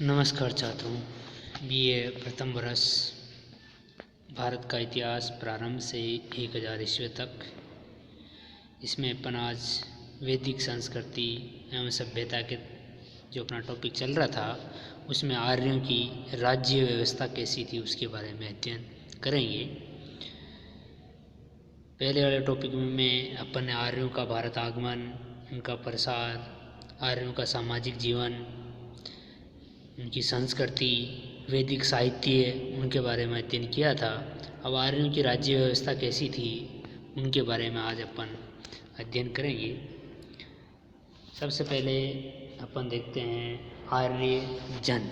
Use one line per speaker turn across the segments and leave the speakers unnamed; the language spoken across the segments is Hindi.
नमस्कार छात्रों, बीए प्रथम वर्ष भारत का इतिहास प्रारंभ से 1000 ईस्वी तक। इसमें अपन आज वैदिक संस्कृति एवं सभ्यता के जो अपना टॉपिक चल रहा था उसमें आर्यों की राज्य व्यवस्था कैसी थी उसके बारे में अध्ययन करेंगे। पहले वाले टॉपिक में अपन ने आर्यों का भारत आगमन, उनका प्रसार, आर्यों का सामाजिक जीवन, उनकी संस्कृति, वैदिक साहित्य, उनके बारे में अध्ययन किया था। अब आर्यों की राज्य व्यवस्था कैसी थी उनके बारे में आज अपन अध्ययन करेंगे। सबसे पहले अपन देखते हैं आर्य जन।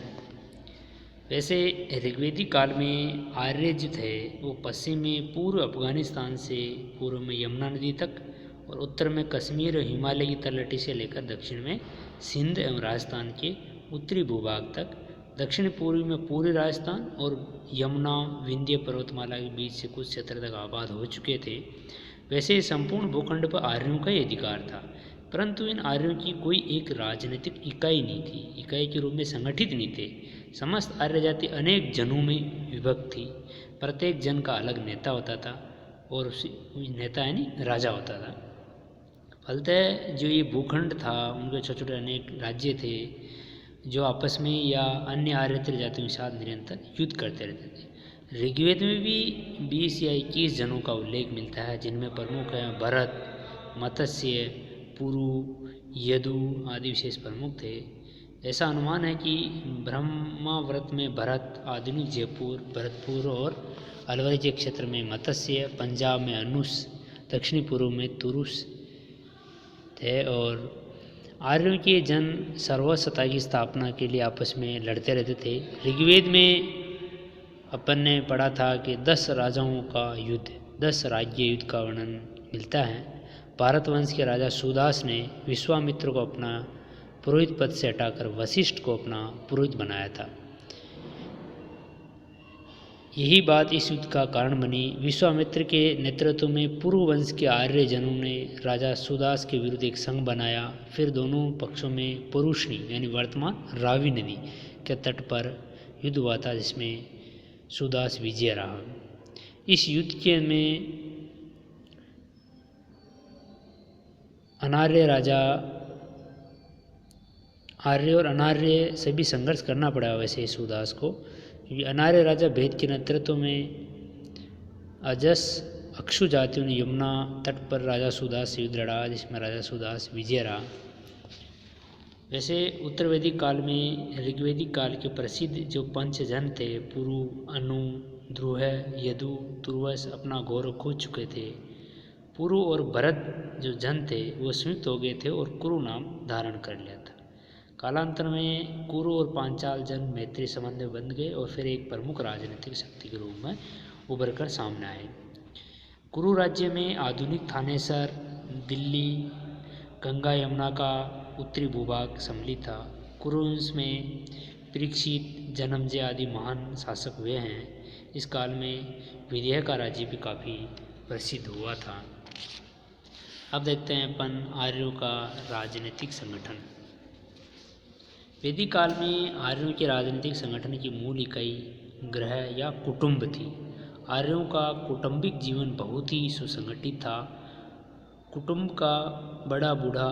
वैसे ऋग्वेदिक काल में आर्य जो थे वो पश्चिम में पूर्व अफगानिस्तान से पूर्व में यमुना नदी तक और उत्तर में कश्मीर और हिमालय की तलहटी से लेकर दक्षिण में सिंध एवं राजस्थान के उत्तरी भूभाग तक, दक्षिण पूर्वी में पूरे राजस्थान और यमुना विंध्य पर्वतमाला के बीच से कुछ क्षेत्र तक आबाद हो चुके थे। वैसे संपूर्ण भूखंड पर आर्यों का ही अधिकार था, परंतु इन आर्यों की कोई एक राजनीतिक इकाई नहीं थी, इकाई के रूप में संगठित नहीं थे। समस्त आर्य जाति अनेक जनों में विभक्त थी। प्रत्येक जन का अलग नेता होता था और उसी नेता यानी राजा होता था। फलतः जो ये भूखंड था उनके छोटे छोटे अनेक राज्य थे जो आपस में या अन्य आर्येतर जातियों के साथ निरंतर युद्ध करते रहते थे। ऋग्वेद में भी 20 या 21 जनों का उल्लेख मिलता है, जिनमें प्रमुख हैं भरत, मत्स्य, पुरु, यदु आदि विशेष प्रमुख थे। ऐसा अनुमान है कि ब्रह्माव्रत में भरत, आधुनिक जयपुर, भरतपुर और अलवरी के क्षेत्र में मत्स्य, पंजाब में अनुस, दक्षिणी पूर्व में तुरुस थे। और आर्यों के जन सर्वसत्ता की स्थापना के लिए आपस में लड़ते रहते थे। ऋग्वेद में अपन ने पढ़ा था कि 10 राजाओं का युद्ध, 10 राज्य युद्ध का वर्णन मिलता है। भारत वंश के राजा सुदास ने विश्वामित्र को अपना पुरोहित पद से हटाकर वशिष्ठ को अपना पुरोहित बनाया था। यही बात इस युद्ध का कारण बनी। विश्वामित्र के नेतृत्व में पूर्व वंश के आर्य जनों ने राजा सुदास के विरुद्ध एक संघ बनाया। फिर दोनों पक्षों में पुरुषनी यानी वर्तमान रावी नदी के तट पर युद्ध हुआ था, जिसमें सुदास विजय रहा। इस युद्ध के में अनार्य राजा, आर्य और अनार्य सभी संघर्ष करना पड़ा वैसे सुदास को, क्योंकि अनार्य राजा भेद के नेतृत्व में अजस अक्षु जातियों ने यमुना तट पर राजा सुदास से युद्ध लड़ा, जिसमें राजा सुदास विजय रहा। वैसे उत्तर वैदिक काल में ऋग्वेदिक काल के प्रसिद्ध जो पंचजन थे, पुरु, अनु, ध्रुव, यदु, तुर्वस, अपना गौरव खो चुके थे। पुरु और भरत जो जन थे वो संयुक्त हो गए थे और कुरु नाम धारण कर लिया था। कालांतर में कुरु और पांचाल जन मैत्री संबंध में बंध गए और फिर एक प्रमुख राजनीतिक शक्ति के रूप में उभर कर सामने आए। कुरु राज्य में आधुनिक थानेसर, दिल्ली, गंगा यमुना का उत्तरी भूभाग सम्मिलित था। कुरु वंश में परीक्षित, जन्मजय आदि महान शासक हुए हैं। इस काल में विदेह का राज्य भी काफ़ी प्रसिद्ध हुआ था। अब देखते हैं अपन आर्यों का राजनीतिक संगठन। वैदिक काल में आर्यों के राजनीतिक संगठन की मूल इकाई ग्रह या कुटुंब थी। आर्यों का कौटुंबिक जीवन बहुत ही सुसंगठित था। कुटुंब का बड़ा बूढ़ा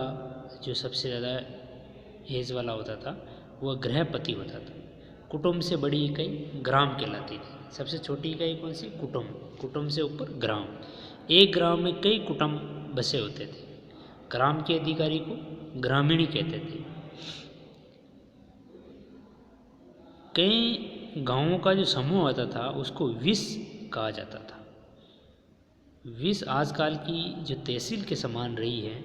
जो सबसे ज़्यादा एज वाला होता था वह गृहपति होता था। कुटुंब से बड़ी इकाई ग्राम कहलाती थी। सबसे छोटी इकाई कौन सी? कुटुंब। कुटुंब से ऊपर ग्राम। एक ग्राम में कई कुटुंब बसे होते थे। ग्राम के अधिकारी को ग्रामीणी कहते थे। कई गांवों का जो समूह होता था उसको विस कहा जाता था। विस आजकल की जो तहसील के समान रही है।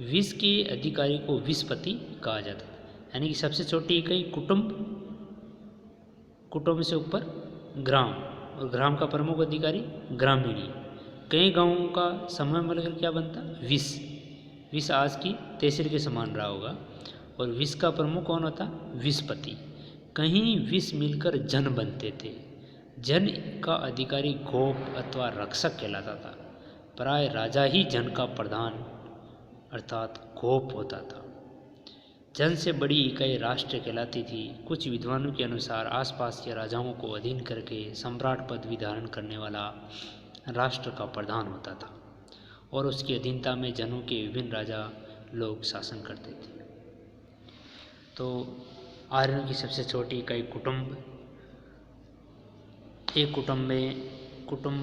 विस के अधिकारी को विसपति कहा जाता था, यानी कि सबसे छोटी इकाई कुटुंब, कुटुंब से ऊपर ग्राम और ग्राम का प्रमुख अधिकारी ग्रामीणी। कई गांवों का समूह मिलकर क्या बनता? विस। विस आज की तहसील के समान रहा होगा और विस का प्रमुख कौन होता? विसपति। कहीं विस मिलकर जन बनते थे। जन का अधिकारी गोप अथवा रक्षक कहलाता था। प्राय राजा ही जन का प्रधान अर्थात गोप होता था। जन से बड़ी इकाई राष्ट्र कहलाती थी। कुछ विद्वानों के अनुसार आसपास के राजाओं को अधीन करके सम्राट पदवी धारण करने वाला राष्ट्र का प्रधान होता था और उसकी अधीनता में जनों के विभिन्न राजा लोग शासन करते थे। तो आर्यों की सबसे छोटी इकाई कुटुंब। एक कुटुंब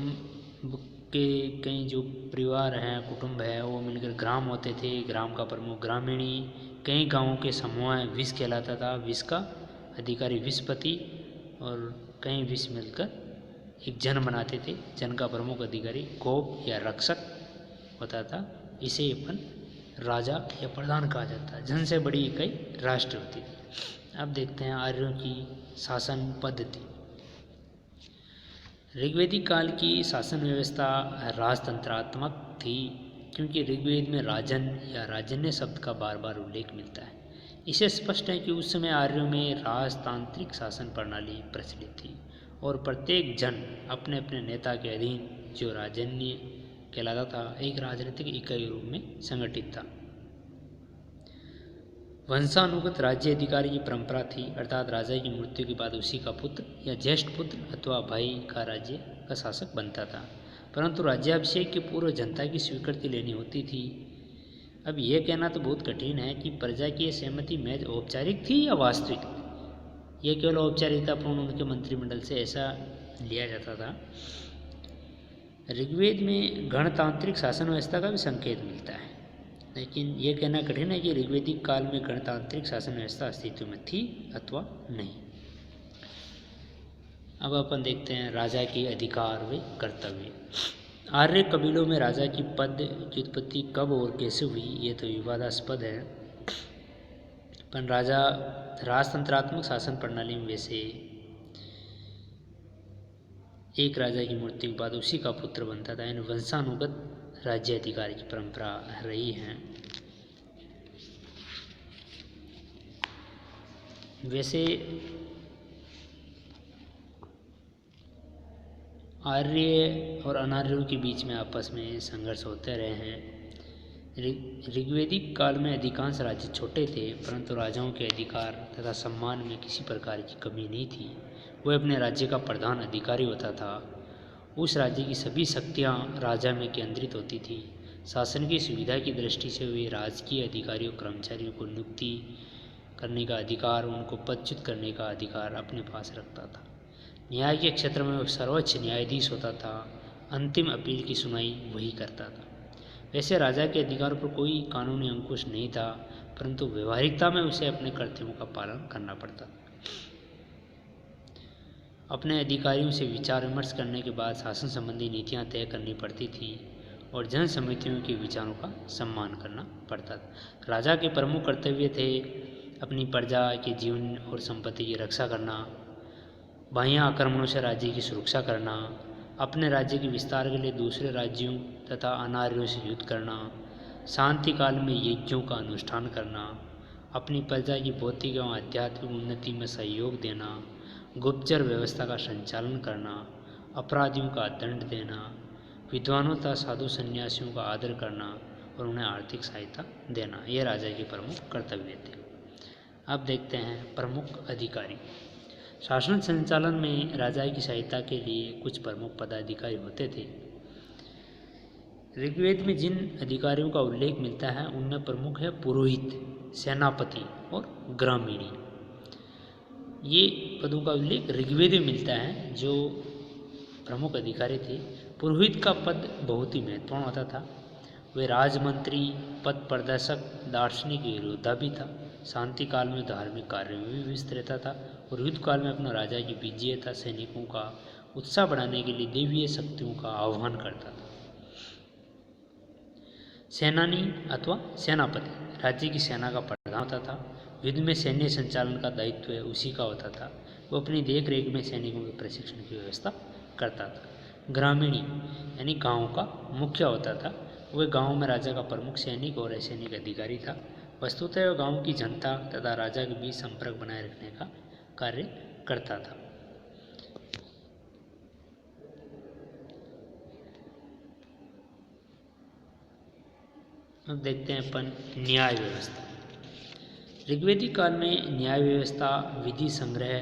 के कई जो परिवार हैं, कुटुंब है, वो मिलकर ग्राम होते थे। ग्राम का प्रमुख ग्रामीणी। कई गांवों के समूह विष कहलाता था। विष का अधिकारी विषपति और कई विष मिलकर एक जन बनाते थे। जन का प्रमुख अधिकारी गोप या रक्षक होता था। इसे अपन राजा या प्रधान कहा जाता है। जन से बड़ी इकाई राष्ट्र होती थी। अब देखते हैं आर्यों की शासन पद्धति। ऋग्वेदिक काल की शासन व्यवस्था राजतंत्रात्मक थी, क्योंकि ऋग्वेद में राजन या राजन्य शब्द का बार बार उल्लेख मिलता है। इसे स्पष्ट है कि उस समय आर्यों में राजतांत्रिक शासन प्रणाली प्रचलित थी और प्रत्येक जन अपने अपने नेता के अधीन, जो राजन्य कहलाता था, एक राजनीतिक इकाई रूप में संगठित था। वंशानुगत राज्य अधिकारी की परंपरा थी, अर्थात राजा की मृत्यु के बाद उसी का पुत्र या ज्येष्ठ पुत्र अथवा भाई का राज्य का शासक बनता था, परंतु राज्याभिषेक के पूर्व जनता की स्वीकृति लेनी होती थी। अब यह कहना तो बहुत कठिन है कि प्रजा की सहमति महज औपचारिक थी या वास्तविक। यह केवल औपचारिकतापूर्ण उनके मंत्रिमंडल से ऐसा लिया जाता था। ऋग्वेद में गणतांत्रिक शासन व्यवस्था का भी संकेत मिलता है, लेकिन यह कहना कठिन है कि ऋग्वेदिक काल में गणतांत्रिक शासन व्यवस्था अस्तित्व में थी अथवा नहीं। अब अपन देखते हैं राजा के अधिकार व कर्तव्य। आर्य कबीलों में राजा की पद की उत्पत्ति कब और कैसे हुई, ये तो विवादास्पद है। पर राजा राजतंत्रात्मक शासन प्रणाली में वैसे एक राजा की मृत्यु के बाद उसी का पुत्र बनता था। यानी वंशानुगत राज्य अधिकारी की परंपरा रही है। वैसे आर्य और अनार्यों के बीच में आपस में संघर्ष होते रहे हैं। ऋग्वेदिक काल में अधिकांश राज्य छोटे थे, परंतु राजाओं के अधिकार तथा सम्मान में किसी प्रकार की कमी नहीं थी। वह अपने राज्य का प्रधान अधिकारी होता था। उस राज्य की सभी शक्तियाँ राजा में केंद्रित होती थी। शासन की सुविधा की दृष्टि से वे राजकीय अधिकारियों कर्मचारियों को नियुक्ति करने का अधिकार, उनको पदच्युत करने का अधिकार अपने पास रखता था। न्याय के क्षेत्र में वह सर्वोच्च न्यायाधीश होता था। अंतिम अपील की सुनवाई वही करता था। वैसे राजा के अधिकारों पर कोई कानूनी अंकुश नहीं था, परंतु व्यवहारिकता में उसे अपने कर्तव्यों का पालन करना पड़ता था। अपने अधिकारियों से विचार विमर्श करने के बाद शासन संबंधी नीतियाँ तय करनी पड़ती थी और जन समितियों के विचारों का सम्मान करना पड़ता था। राजा के प्रमुख कर्तव्य थे अपनी प्रजा के जीवन और संपत्ति की रक्षा करना, बाह्य आक्रमणों से राज्य की सुरक्षा करना, अपने राज्य के विस्तार के लिए दूसरे राज्यों तथा अनार्यों से युद्ध करना, शांति काल में यज्ञों का अनुष्ठान करना, अपनी प्रजा की भौतिक एवं आध्यात्मिक उन्नति में सहयोग देना, गुप्तचर व्यवस्था का संचालन करना, अपराधियों का दंड देना, विद्वानों तथा साधु सन्यासियों का आदर करना और उन्हें आर्थिक सहायता देना, ये राजा के प्रमुख कर्तव्य थे। अब देखते हैं प्रमुख अधिकारी। शासन संचालन में राजा की सहायता के लिए कुछ प्रमुख पदाधिकारी होते थे। ऋग्वेद में जिन अधिकारियों का उल्लेख मिलता है उनमें प्रमुख है पुरोहित, सेनापति और ग्रामीणी। ये पदों का उल्लेख ऋग्वेद में मिलता है। जो प्रमुख अधिकारी थे, पुरोहित का पद बहुत ही महत्वपूर्ण होता था। वे राजमंत्री, पद प्रदर्शक, दार्शनिक योद्धा भी था। शांति काल में धार्मिक कार्यों में भी व्यस्त रहता था और युद्ध काल में अपना राजा की विजयता सैनिकों का उत्साह बढ़ाने के लिए देवीय शक्तियों का आह्वान करता था। सेनानी अथवा सेनापति राज्य की सेना का प्रधान होता था। युद्ध में सैन्य संचालन का दायित्व उसी का होता था। वो अपनी देख रेख में सैनिकों के प्रशिक्षण की व्यवस्था करता था। ग्रामीणी यानी गांव का मुखिया होता था। वह गांव में राजा का प्रमुख सैनिक और असैनिक अधिकारी था। वस्तुतः वह गांव की जनता तथा राजा के बीच संपर्क बनाए रखने का कार्य करता था। अब देखते हैं अपन न्याय व्यवस्था। ऋग्वेदिक काल में न्याय व्यवस्था, विधि संग्रह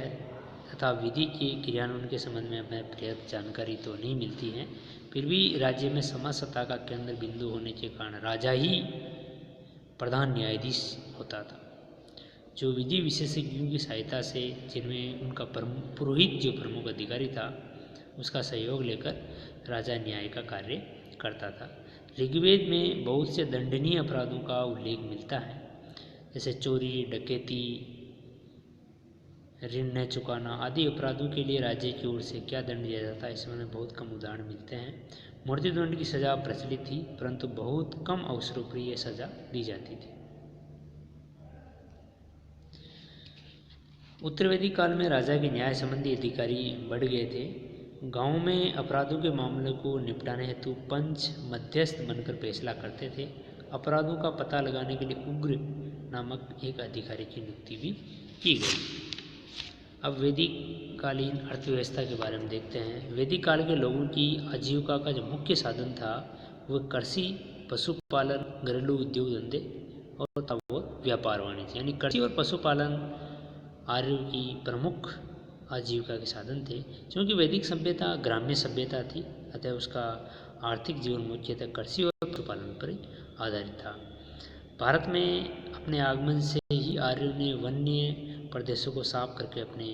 तथा विधि के क्रियान्वयन के संबंध में हमें पर्याप्त जानकारी तो नहीं मिलती है। फिर भी राज्य में समाज सत्ता का केंद्र बिंदु होने के कारण राजा ही प्रधान न्यायाधीश होता था, जो विधि विशेषज्ञों की सहायता से, जिनमें उनका पुरोहित जो प्रमुख अधिकारी था, उसका सहयोग लेकर राजा न्याय का कार्य करता था। ऋग्वेद में बहुत से दंडनीय अपराधों का उल्लेख मिलता है, जैसे चोरी, डकैती, ऋण न चुकाना आदि अपराधों के लिए राज्य की ओर से क्या दंड दिया जाता है, इसमें बहुत कम उदाहरण मिलते हैं। मृत्युदंड की सजा प्रचलित थी, परंतु बहुत कम अवसरों पर यह सजा दी जाती थी। उत्तर वैदिक काल में राजा के न्याय संबंधी अधिकारी बढ़ गए थे। गांव में अपराधों के मामले को निपटाने हेतु पंच मध्यस्थ बनकर फैसला करते थे। अपराधों का पता लगाने के लिए उग्र नामक एक अधिकारी की नियुक्ति भी की गई। अब वैदिक कालीन अर्थव्यवस्था के बारे में देखते हैं। वैदिक काल के लोगों की आजीविका का जो मुख्य साधन था वह कृषि, पशुपालन, घरेलू उद्योग धंधे और तब वो व्यापार वाणिज्य, यानी कृषि और पशुपालन आर्यों की प्रमुख आजीविका के साधन थे। क्योंकि वैदिक सभ्यता ग्राम्य सभ्यता थी, अतः उसका आर्थिक जीवन मुख्यतः कृषि और पशुपालन पर आधारित था। भारत में अपने आगमन से ही आर्यों ने वन्य प्रदेशों को साफ करके अपने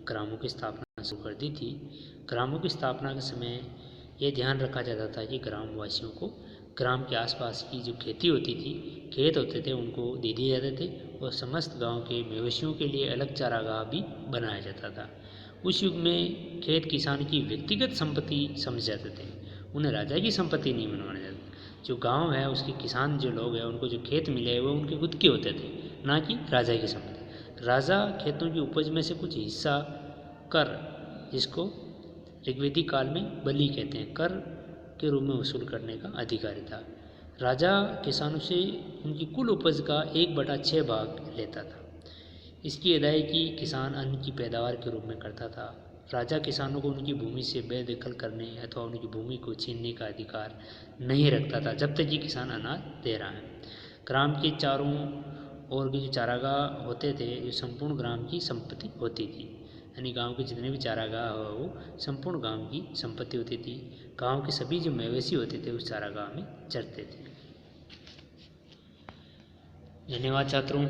ग्रामों की स्थापना शुरू कर दी थी। ग्रामों की स्थापना के समय यह ध्यान रखा जाता था कि ग्रामवासियों को ग्राम के आसपास की जो खेती होती थी, खेत होते थे, उनको दे दिए जाते थे और समस्त गांव के मवेशियों के लिए अलग चारागाह भी बनाया जाता था। उस युग में खेत किसान की व्यक्तिगत संपत्ति समझ जाते थे, उन्हें राजा की संपत्ति नहीं बनवाया जाता। जो गांव है उसके किसान जो लोग हैं उनको जो खेत मिले वो उनके खुद के होते थे, ना कि राजा की संपत्ति। राजा खेतों की उपज में से कुछ हिस्सा कर, जिसको ऋग्वेदिक काल में बलि कहते हैं, कर के रूप में वसूल करने का अधिकारी था। राजा किसानों से उनकी कुल उपज का 1/6 भाग लेता था। इसकी अदायगी किसान अन्न की पैदावार के रूप में करता था। राजा किसानों को उनकी भूमि से बेदखल करने अथवा उनकी भूमि को छीनने का अधिकार नहीं रखता था जब तक कि किसान अनाज दे रहा है। ग्राम के चारों ओर के जो चारागाह होते थे, जो संपूर्ण ग्राम की संपत्ति होती थी, यानी गांव के जितने भी चारागाह हो वो संपूर्ण गांव की संपत्ति होती थी। गांव के सभी जो मवेशी होते थे उस चारागाह में चरते थे। धन्यवाद छात्रों।